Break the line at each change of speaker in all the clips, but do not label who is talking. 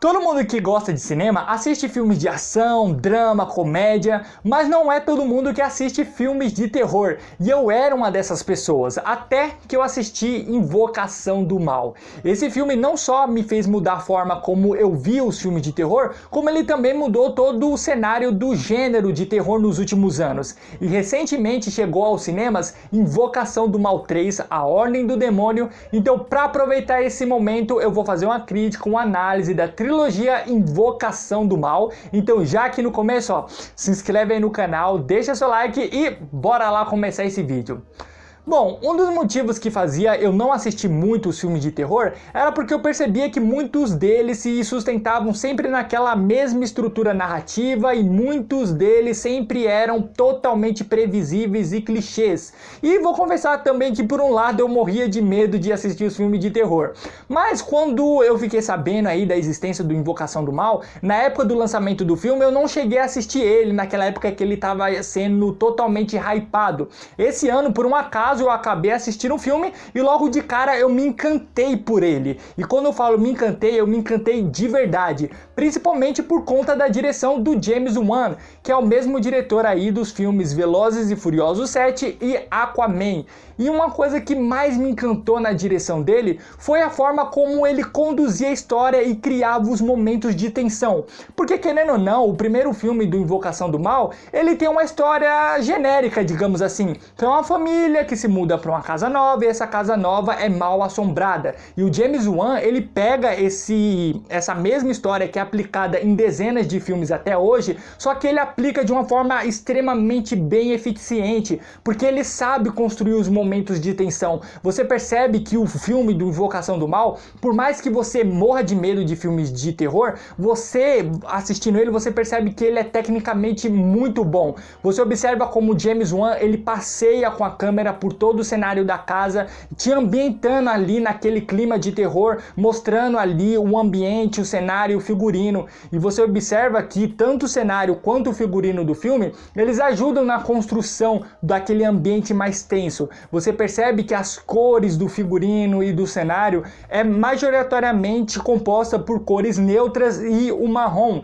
Todo mundo que gosta de cinema assiste filmes de ação, drama, comédia, mas não é todo mundo que assiste filmes de terror. E eu era uma dessas pessoas, até que eu assisti Invocação do Mal. Esse filme não só me fez mudar a forma como eu via os filmes de terror, como ele também mudou todo o cenário do gênero de terror nos últimos anos. E recentemente chegou aos cinemas Invocação do Mal 3, A Ordem do Demônio. Então, para aproveitar esse momento, eu vou fazer uma crítica, uma análise da trilogia Invocação do Mal. Então já aqui no começo, ó, se inscreve aí no canal, deixa seu like e bora lá começar esse vídeo. Bom, um dos motivos que fazia eu não assistir muito os filmes de terror era porque eu percebia que muitos deles se sustentavam sempre naquela mesma estrutura narrativa e muitos deles sempre eram totalmente previsíveis e clichês. E vou confessar também que por um lado eu morria de medo de assistir os filmes de terror. Mas quando eu fiquei sabendo aí da existência do Invocação do Mal, na época do lançamento do filme eu não cheguei a assistir ele, naquela época que ele estava sendo totalmente hypado. Esse ano, por um acaso, eu acabei assistindo um filme e logo de cara eu me encantei por ele. E quando eu falo me encantei, eu me encantei de verdade, principalmente por conta da direção do James Wan, que é o mesmo diretor aí dos filmes Velozes e Furiosos 7 e Aquaman. E uma coisa que mais me encantou na direção dele foi a forma como ele conduzia a história e criava os momentos de tensão. Porque querendo ou não, o primeiro filme do Invocação do Mal, ele tem uma história genérica, digamos assim. Então é uma família que se muda para uma casa nova e essa casa nova é mal assombrada. E o James Wan, ele pega essa mesma história que é aplicada em dezenas de filmes até hoje, só que ele aplica de uma forma extremamente bem eficiente, porque ele sabe construir os momentos de tensão. Você percebe que o filme do Invocação do Mal, por mais que você morra de medo de filmes de terror, você assistindo ele, você percebe que ele é tecnicamente muito bom. Você observa como o James Wan, ele passeia com a câmera por todo o cenário da casa, te ambientando ali naquele clima de terror, mostrando ali o ambiente, o cenário, o figurino. E você observa que tanto o cenário quanto o figurino do filme, eles ajudam na construção daquele ambiente mais tenso. Você percebe que as cores do figurino e do cenário é majoritariamente composta por cores neutras e o marrom,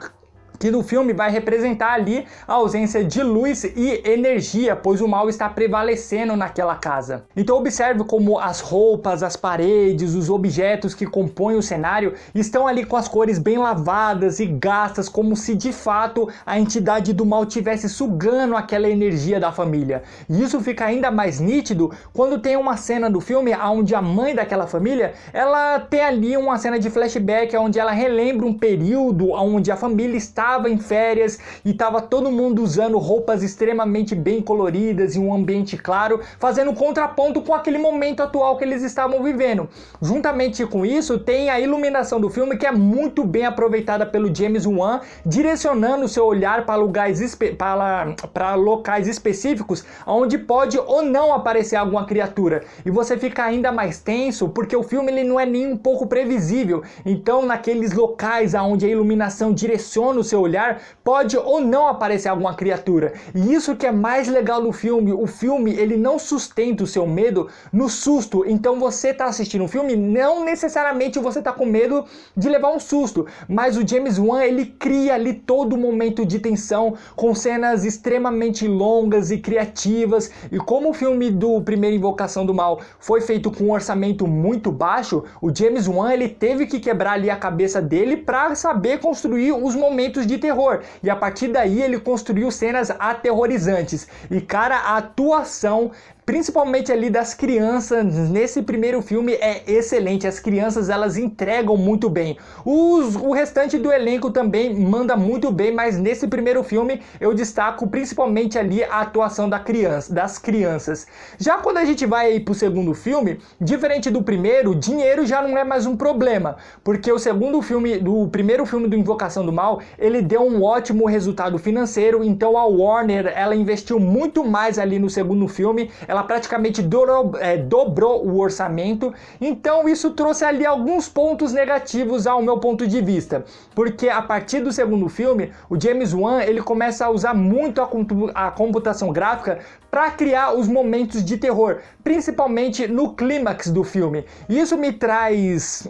que no filme vai representar ali a ausência de luz e energia, pois o mal está prevalecendo naquela casa. Então observe como as roupas, as paredes, os objetos que compõem o cenário estão ali com as cores bem lavadas e gastas, como se de fato a entidade do mal estivesse sugando aquela energia da família. E isso fica ainda mais nítido quando tem uma cena do filme onde a mãe daquela família, ela tem ali uma cena de flashback onde ela relembra um período onde a família estava em férias e estava todo mundo usando roupas extremamente bem coloridas e um ambiente claro, fazendo contraponto com aquele momento atual que eles estavam vivendo. Juntamente com isso, tem a iluminação do filme que é muito bem aproveitada pelo James Wan, direcionando o seu olhar para locais específicos onde pode ou não aparecer alguma criatura. E você fica ainda mais tenso porque o filme ele não é nem um pouco previsível. Então, naqueles locais onde a iluminação direciona o seu olhar, pode ou não aparecer alguma criatura. E isso que é mais legal no filme. O filme, ele não sustenta o seu medo no susto. Então você tá assistindo um filme, não necessariamente você tá com medo de levar um susto, mas o James Wan, ele cria ali todo o momento de tensão, com cenas extremamente longas e criativas. E como o filme do primeiro Invocação do Mal foi feito com um orçamento muito baixo, o James Wan, ele teve que quebrar ali a cabeça dele para saber construir os momentos de terror, e a partir daí ele construiu cenas aterrorizantes. E cara, a atuação principalmente ali das crianças nesse primeiro filme é excelente. As crianças, elas entregam muito bem. O restante do elenco também manda muito bem, mas nesse primeiro filme eu destaco principalmente ali a atuação das crianças. Já quando a gente vai para o segundo filme, diferente do primeiro, dinheiro já não é mais um problema, porque o segundo filme, do primeiro filme do Invocação do Mal, ele deu um ótimo resultado financeiro. Então a Warner, ela investiu muito mais ali no segundo filme, ela praticamente dobrou o orçamento. Então isso trouxe ali alguns pontos negativos ao meu ponto de vista, porque a partir do segundo filme, o James Wan, ele começa a usar muito a computação gráfica para criar os momentos de terror, principalmente no clímax do filme. E isso me traz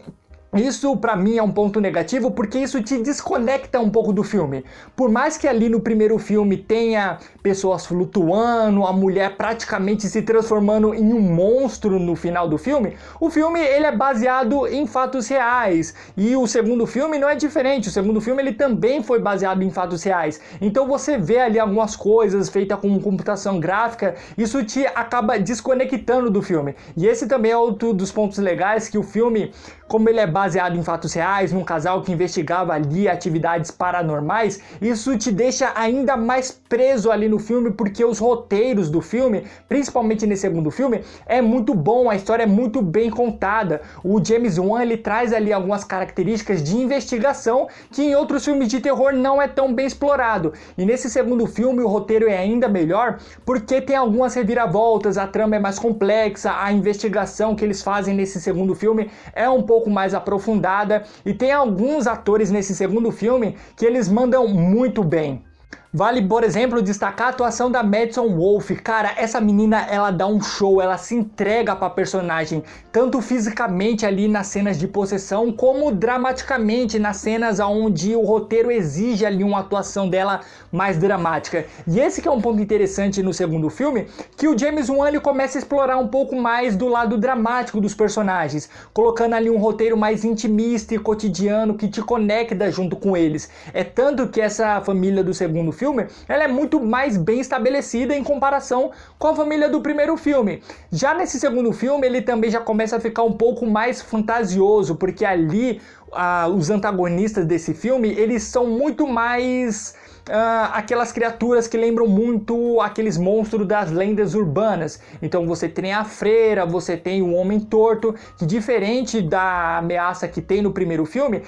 Isso pra mim é um ponto negativo porque isso te desconecta um pouco do filme. Por mais que ali no primeiro filme tenha pessoas flutuando, a mulher praticamente se transformando em um monstro no final do filme, o filme ele é baseado em fatos reais. E o segundo filme não é diferente, o segundo filme ele também foi baseado em fatos reais. Então você vê ali algumas coisas feitas com computação gráfica, isso te acaba desconectando do filme. E esse também é outro dos pontos legais que o filme, como ele é baseado em fatos reais, num casal que investigava ali atividades paranormais, isso te deixa ainda mais preso ali no filme, porque os roteiros do filme, principalmente nesse segundo filme, é muito bom, a história é muito bem contada. O James Wan, ele traz ali algumas características de investigação que em outros filmes de terror não é tão bem explorado. E nesse segundo filme o roteiro é ainda melhor, porque tem algumas reviravoltas, a trama é mais complexa, a investigação que eles fazem nesse segundo filme é um pouco mais aprofundada e tem alguns atores nesse segundo filme que eles mandam muito bem. Vale, por exemplo, destacar a atuação da Madison Wolfe. Cara, essa menina, ela dá um show, ela se entrega pra personagem, tanto fisicamente ali nas cenas de possessão, como dramaticamente nas cenas onde o roteiro exige ali uma atuação dela mais dramática. E esse que é um ponto interessante no segundo filme, que o James Wan ele começa a explorar um pouco mais do lado dramático dos personagens, colocando ali um roteiro mais intimista e cotidiano que te conecta junto com eles. É tanto que essa família do segundo filme, ela é muito mais bem estabelecida em comparação com a família do primeiro filme. Já nesse segundo filme, ele também já começa a ficar um pouco mais fantasioso, porque ali os antagonistas desse filme, eles são muito mais aquelas criaturas que lembram muito aqueles monstros das lendas urbanas. Então você tem a freira, você tem o homem torto, que diferente da ameaça que tem no primeiro filme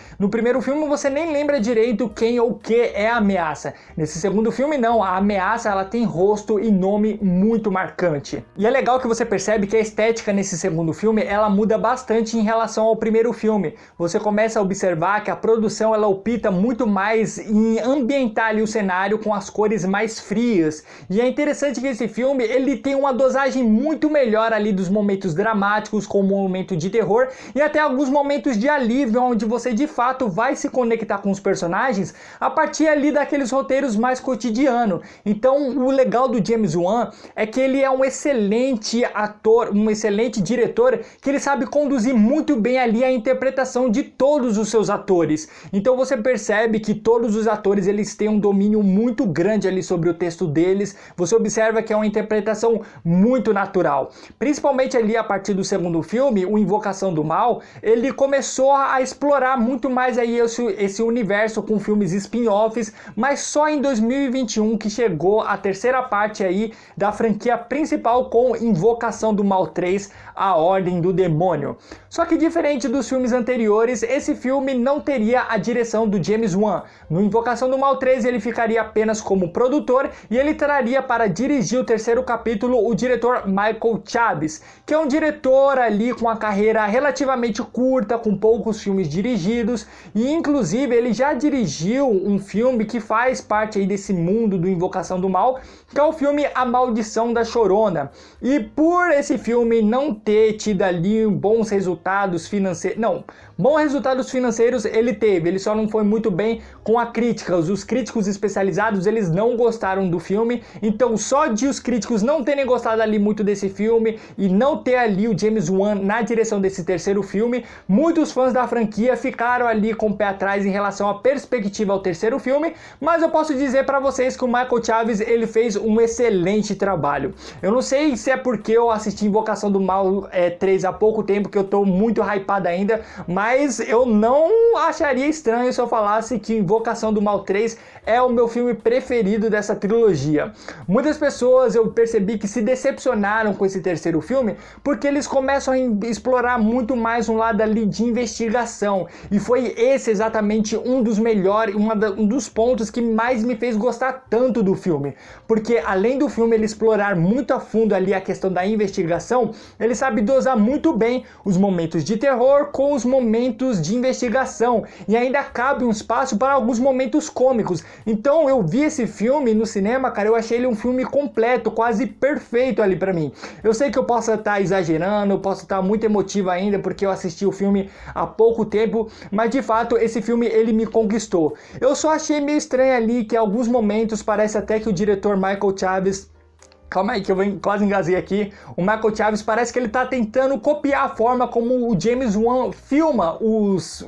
você nem lembra direito quem ou o que é a ameaça. Nesse segundo filme não, a ameaça ela tem rosto e nome muito marcante. E é legal que você percebe que a estética nesse segundo filme ela muda bastante em relação ao primeiro filme. Você começa a observar que a produção ela opta muito mais em ambientar ali o cenário com as cores mais frias. E é interessante que esse filme ele tem uma dosagem muito melhor ali dos momentos dramáticos, como o momento de terror e até alguns momentos de alívio, onde você de fato vai se conectar com os personagens a partir ali daqueles roteiros mais cotidianos. Então o legal do James Wan é que ele é um excelente ator, um excelente diretor, que ele sabe conduzir muito bem ali a interpretação de todos os seus atores. Então você percebe que todos os atores eles têm um domínio muito grande ali sobre o texto deles. Você observa que é uma interpretação muito natural. Principalmente ali a partir do segundo filme, o Invocação do Mal, ele começou a explorar muito mais aí esse universo com filmes spin-offs, mas só em 2021 que chegou a terceira parte aí da franquia principal com Invocação do Mal 3, A Ordem do Demônio. Só que diferente dos filmes anteriores, esse filme não teria a direção do James Wan. No Invocação do Mal 3 ele ficaria apenas como produtor e ele traria para dirigir o terceiro capítulo o diretor Michael Chaves, que é um diretor ali com uma carreira relativamente curta, com poucos filmes dirigidos, e inclusive ele já dirigiu um filme que faz parte aí desse mundo do Invocação do Mal, que é o filme A Maldição da Chorona. E por esse filme não ter tido ali bons resultados financeiros, bons resultados financeiros ele teve, ele só não foi muito bem com a crítica. Os críticos especializados eles não gostaram do filme, então só de os críticos não terem gostado ali muito desse filme e não ter ali o James Wan na direção desse terceiro filme, muitos fãs da franquia ficaram ali com o pé atrás em relação à perspectiva ao terceiro filme, mas eu posso dizer para vocês que o Michael Chaves ele fez um excelente trabalho. Eu não sei se é porque eu assisti Invocação do Mal 3 há pouco tempo que eu tô muito hypado ainda, mas eu não acharia estranho se eu falasse que Invocação do Mal 3 é o meu filme preferido dessa trilogia. Muitas pessoas eu percebi que se decepcionaram com esse terceiro filme porque eles começam a explorar muito mais um lado ali de investigação, e foi esse exatamente um dos melhores, um dos pontos que mais me fez gostar tanto do filme, porque além do filme ele explorar muito a fundo ali a questão da investigação, ele sabe dosar muito bem os momentos de terror com os momentos momentos de investigação e ainda cabe um espaço para alguns momentos cômicos. Então eu vi esse filme no cinema, cara, eu achei ele um filme completo, quase perfeito ali pra mim. Eu sei que eu posso estar exagerando, eu posso estar muito emotivo ainda porque eu assisti o filme há pouco tempo, mas de fato esse filme ele me conquistou. Eu só achei meio estranho ali que em alguns momentos parece até que o diretor Michael Chaves... Calma aí que eu quase engasguei aqui. O Michael Chaves parece que ele tá tentando copiar a forma como o James Wan filma os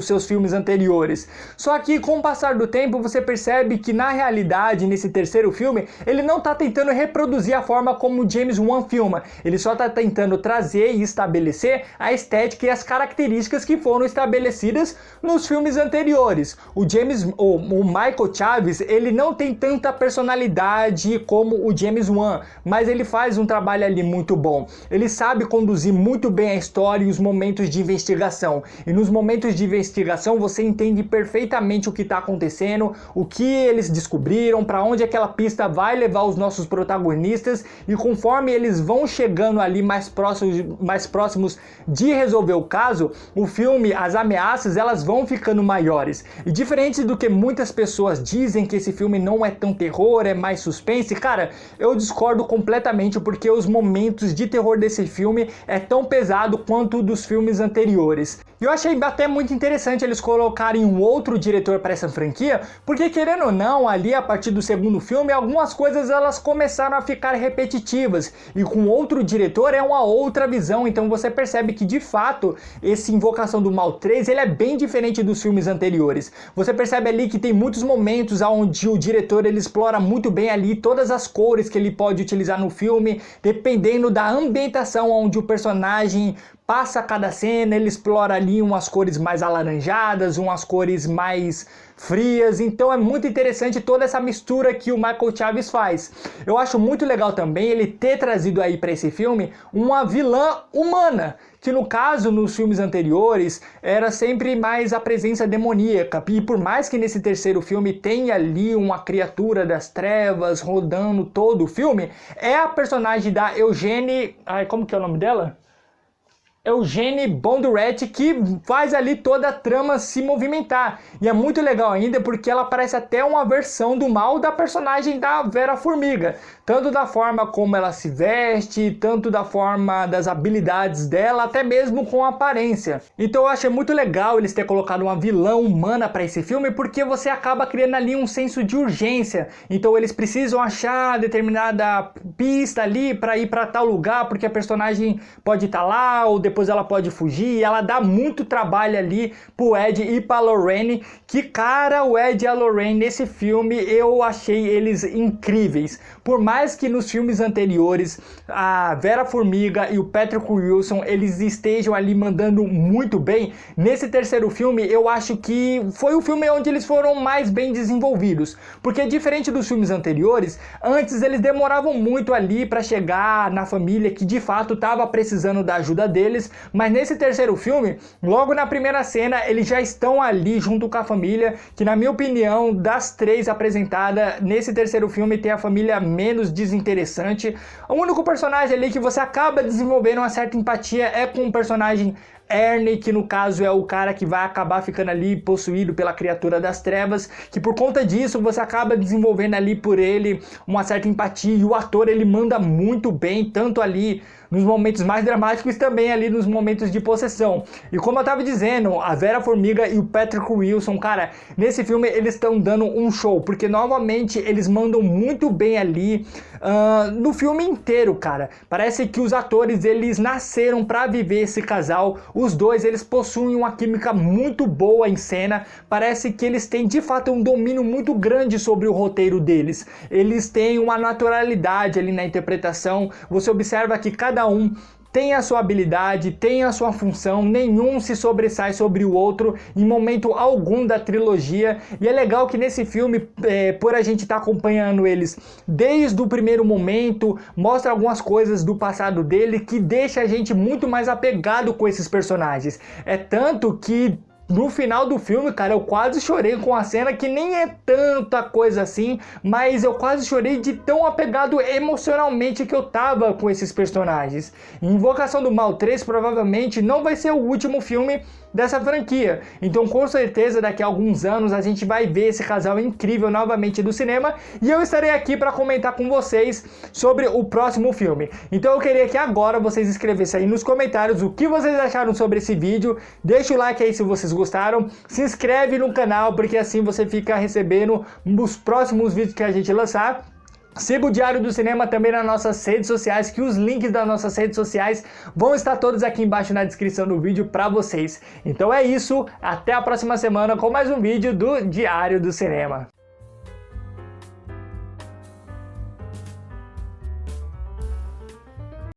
seus filmes anteriores. Só que com o passar do tempo você percebe que na realidade, nesse terceiro filme, ele não tá tentando reproduzir a forma como o James Wan filma. Ele só tá tentando trazer e estabelecer a estética e as características que foram estabelecidas nos filmes anteriores. O Michael Chaves, ele não tem tanta personalidade como o James Wan, mas ele faz um trabalho ali muito bom. Ele sabe conduzir muito bem a história e os momentos de investigação. E nos momentos de investigação você entende perfeitamente o que está acontecendo, o que eles descobriram, para onde aquela pista vai levar os nossos protagonistas, e conforme eles vão chegando ali mais próximos de resolver o caso, o filme, as ameaças, elas vão ficando maiores. E diferente do que muitas pessoas dizem que esse filme não é tão terror, é mais suspense, cara, eu discordo completamente porque os momentos de terror desse filme é tão pesado quanto dos filmes anteriores. E eu achei até muito interessante eles colocarem um outro diretor para essa franquia, porque querendo ou não, ali a partir do segundo filme, algumas coisas elas começaram a ficar repetitivas, e com outro diretor é uma outra visão, então você percebe que de fato esse Invocação do Mal 3 ele é bem diferente dos filmes anteriores. Você percebe ali que tem muitos momentos onde o diretor ele explora muito bem ali todas as cores que ele pode utilizar no filme, dependendo da ambientação onde o personagem passa cada cena, ele explora ali umas cores mais alaranjadas, umas cores mais frias, então é muito interessante toda essa mistura que o Michael Chaves faz. Eu acho muito legal também ele ter trazido aí para esse filme uma vilã humana, que no caso, nos filmes anteriores, era sempre mais a presença demoníaca, e por mais que nesse terceiro filme tenha ali uma criatura das trevas rodando todo o filme, é a personagem da Eugene... como que é o nome dela? Eugene Bondurant, que faz ali toda a trama se movimentar. E é muito legal ainda porque ela parece até uma versão do mal da personagem da Vera Formiga. Tanto da forma como ela se veste, tanto da forma das habilidades dela, até mesmo com a aparência. Então eu achei muito legal eles terem colocado uma vilã humana para esse filme, porque você acaba criando ali um senso de urgência. Então eles precisam achar determinada pista ali para ir para tal lugar, porque a personagem pode estar lá, ou depois ela pode fugir, e ela dá muito trabalho ali pro Ed e pra Lorraine, que cara, o Ed e a Lorraine nesse filme, eu achei eles incríveis. Por mais que nos filmes anteriores, a Vera Formiga e o Patrick Wilson, eles estejam ali mandando muito bem, nesse terceiro filme, eu acho que foi o filme onde eles foram mais bem desenvolvidos, porque diferente dos filmes anteriores, antes eles demoravam muito ali pra chegar na família que de fato estava precisando da ajuda deles, mas nesse terceiro filme, logo na primeira cena, eles já estão ali junto com a família, que na minha opinião, das três apresentadas, nesse terceiro filme tem a família menos desinteressante. O único personagem ali que você acaba desenvolvendo uma certa empatia é com o personagem Ernie, que no caso é o cara que vai acabar ficando ali possuído pela criatura das trevas, que por conta disso você acaba desenvolvendo ali por ele uma certa empatia, e o ator ele manda muito bem, tanto ali nos momentos mais dramáticos, também ali nos momentos de possessão. E como eu tava dizendo, a Vera Formiga e o Patrick Wilson, cara, nesse filme eles estão dando um show, porque novamente eles mandam muito bem ali no filme inteiro, cara. Parece que os atores eles nasceram para viver esse casal. Os dois eles possuem uma química muito boa em cena. Parece que eles têm de fato um domínio muito grande sobre o roteiro deles. Eles têm uma naturalidade ali na interpretação. Você observa que cada um tem a sua habilidade, tem a sua função, nenhum se sobressai sobre o outro em momento algum da trilogia. E é legal que nesse filme, por a gente estar acompanhando eles desde o primeiro momento, mostra algumas coisas do passado dele que deixa a gente muito mais apegado com esses personagens. É tanto que no final do filme, cara, eu quase chorei com a cena que nem é tanta coisa assim, mas eu quase chorei de tão apegado emocionalmente que eu tava com esses personagens. Invocação do Mal 3 provavelmente não vai ser o último filme dessa franquia. Então com certeza daqui a alguns anos a gente vai ver esse casal incrível novamente do cinema e eu estarei aqui para comentar com vocês sobre o próximo filme. Então eu queria que agora vocês escrevessem aí nos comentários o que vocês acharam sobre esse vídeo, deixa o like aí se vocês gostaram, se inscreve no canal porque assim você fica recebendo os próximos vídeos que a gente lançar. Siga o Diário do Cinema também nas nossas redes sociais, que os links das nossas redes sociais vão estar todos aqui embaixo na descrição do vídeo para vocês. Então é isso, até a próxima semana com mais um vídeo do Diário do Cinema.